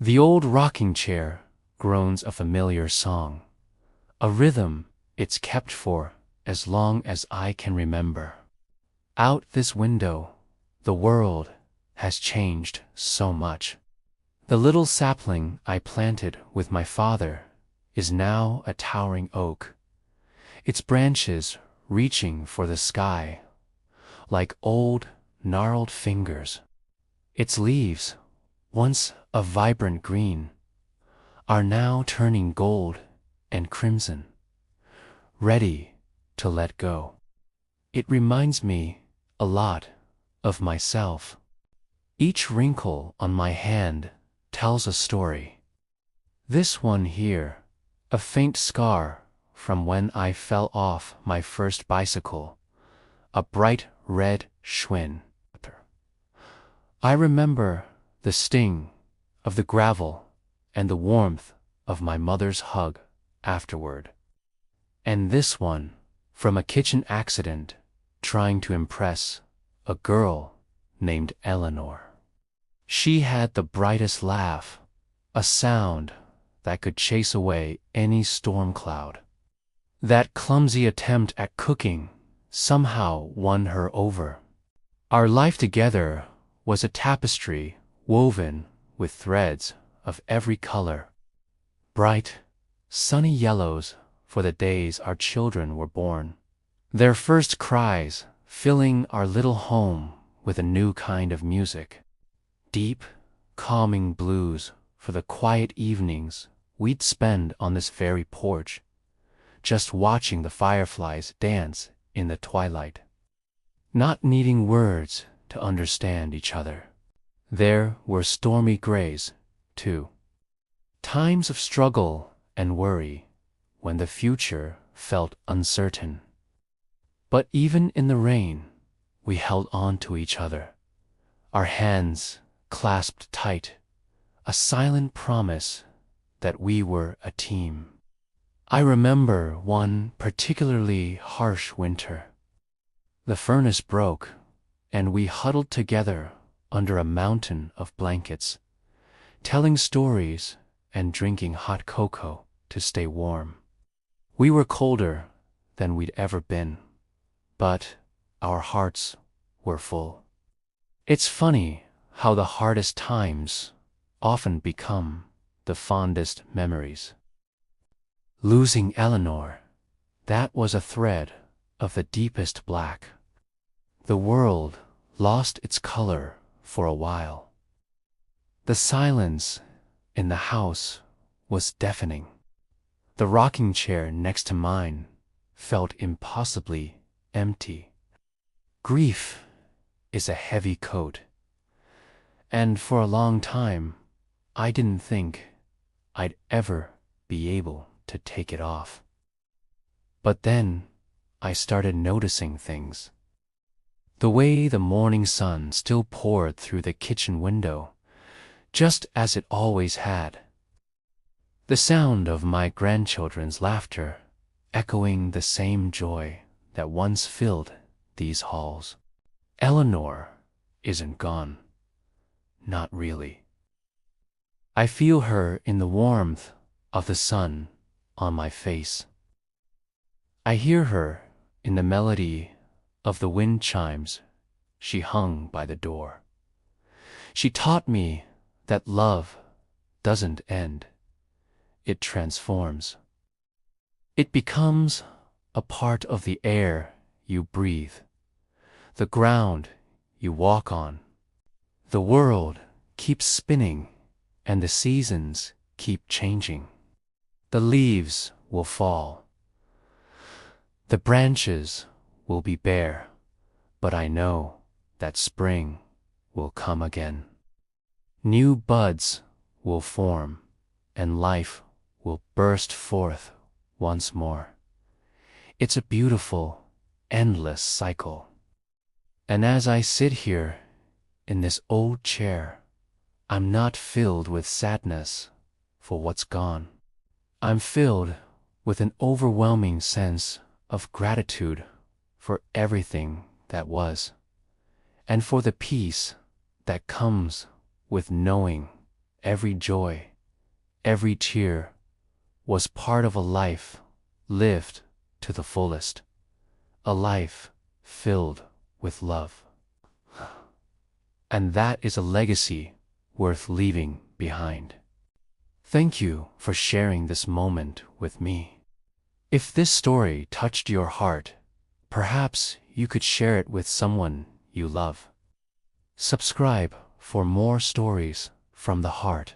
The old rocking chair groans a familiar song, a rhythm it's kept for as long as I can remember. Out this window, the world has changed so much. The little sapling I planted with my father is now a towering oak, its branches reaching for the sky like old, gnarled fingers. Its leaves, once a vibrant green, are now turning gold and crimson, ready to let go. It reminds me a lot of myself. Each wrinkle on my hand tells a story. This one here, a faint scar from when I fell off my first bicycle, a bright red Schwinn. I remember the sting of the gravel and the warmth of my mother's hug afterward. And this one, from a kitchen accident, trying to impress a girl named Eleanor. She had the brightest laugh, a sound that could chase away any storm cloud. That clumsy attempt at cooking somehow won her over. Our life together was a tapestry woven with threads of every color. Bright, sunny yellows for the days our children were born, their first cries filling our little home with a new kind of music. Deep, calming blues for the quiet evenings we'd spend on this very porch, just watching the fireflies dance in the twilight, not needing words to understand each other. There were stormy grays, too. Times of struggle and worry when the future felt uncertain. But even in the rain, we held on to each other, our hands clasped tight, a silent promise that we were a team. I remember one particularly harsh winter. The furnace broke, and we huddled together under a mountain of blankets, telling stories and drinking hot cocoa to stay warm. We were colder than we'd ever been, but our hearts were full. It's funny how the hardest times often become the fondest memories. Losing Eleanor, that was a thread of the deepest black. The world lost its color for a while. The silence in the house was deafening. The rocking chair next to mine felt impossibly empty. Grief is a heavy coat, and for a long time I didn't think I'd ever be able to take it off. But then I started noticing things. The way the morning sun still poured through the kitchen window, just as it always had. The sound of my grandchildren's laughter echoing the same joy that once filled these halls. Eleanor isn't gone. Not really. I feel her in the warmth of the sun on my face. I hear her in the melody of the wind chimes she hung by the door. She taught me that love doesn't end. It transforms. It becomes a part of the air you breathe, the ground you walk on. The world keeps spinning and the seasons keep changing. The leaves will fall. The branches will be bare, but I know that spring will come again. New buds will form, and life will burst forth once more. It's a beautiful, endless cycle. And as I sit here in this old chair, I'm not filled with sadness for what's gone. I'm filled with an overwhelming sense of gratitude for everything that was, and for the peace that comes with knowing every joy, every tear was part of a life lived to the fullest, a life filled with love. And that is a legacy worth leaving behind. Thank you for sharing this moment with me. If this story touched your heart, perhaps you could share it with someone you love. Subscribe for more stories from the heart.